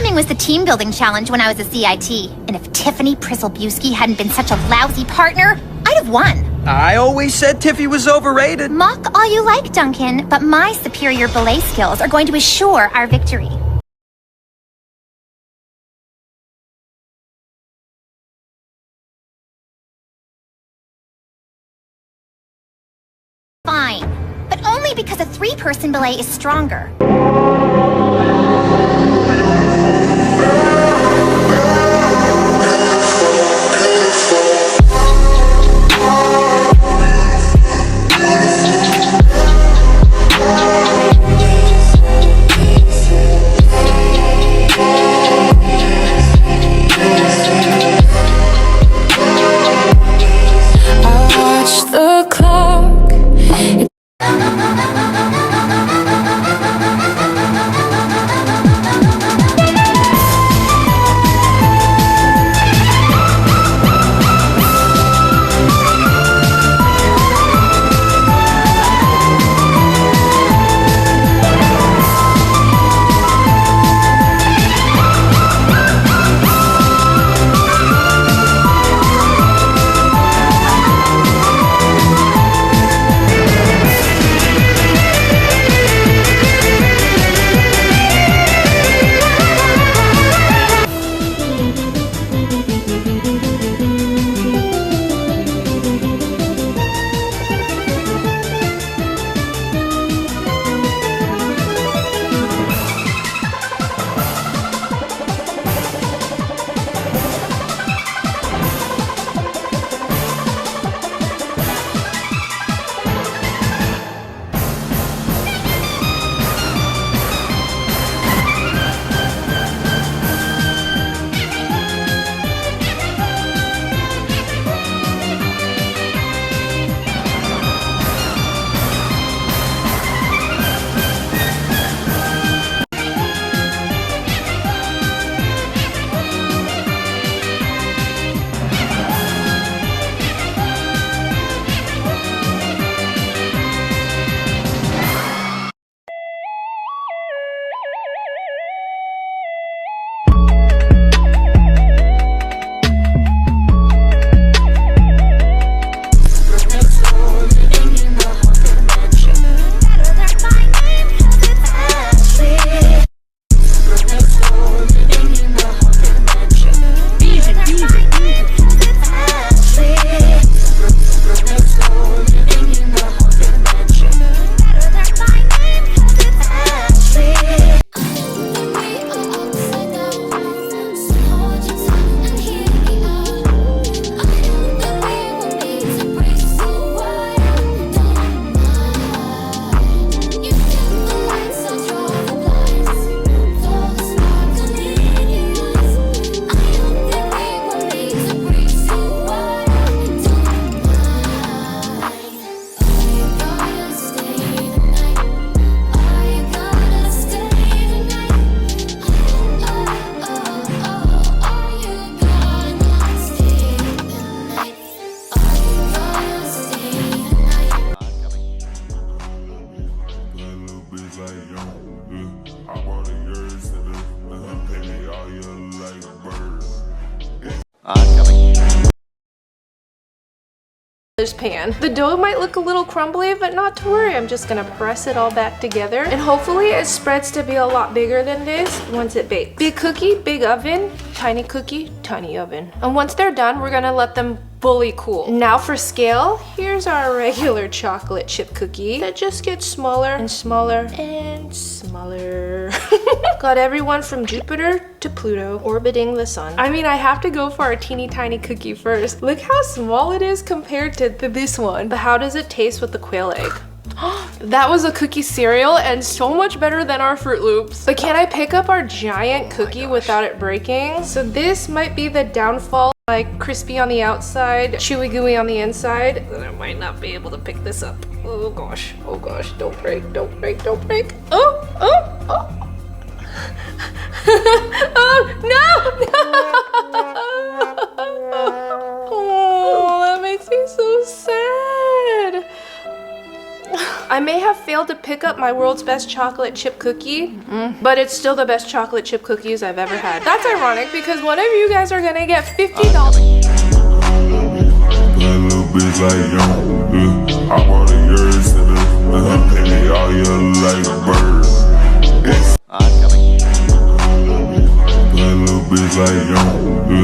Swimming was the team building challenge when I was a CIT. And if Tiffany Prizzle-Busky hadn't been such a lousy partner, I'd have won. I always said Tiffy was overrated. Mock all you like, Duncan, but my superior belay skills are going to assure our victory. Fine, but only because a three-person belay is stronger. Pan. The dough might look a little crumbly, but not to worry. I'm just gonna press it all back together, and hopefully it spreads to be a lot bigger than this once it bakes. Big cookie, big oven. Tiny cookie, tiny oven. And once they're done, we're gonna let them fully cool. Now for scale, here's our regular chocolate chip cookie that just gets smaller and smaller and smaller. Got everyone from Jupiter to Pluto orbiting the sun. I mean, I have to go for our teeny tiny cookie first. Look how small it is compared to this one. But how does it taste with the quail egg? That was a cookie cereal and so much better than our Fruit Loops. But can I pick up our giant cookie without it breaking? So this might be the downfall. Like crispy on the outside, chewy gooey on the inside. Then I might not be able to pick this up. Oh gosh, don't break, don't break, don't break. Oh, oh, oh. Oh, no, Oh, that makes me so sad. I I may have failed to pick up my world's best chocolate chip cookie, but it's still the best chocolate chip cookies I've ever had. That's ironic because one of you guys are gonna get $50. Little bitch like young, I want a yours and a penny all yellow like a bird. Oncoming. Little bitch like young.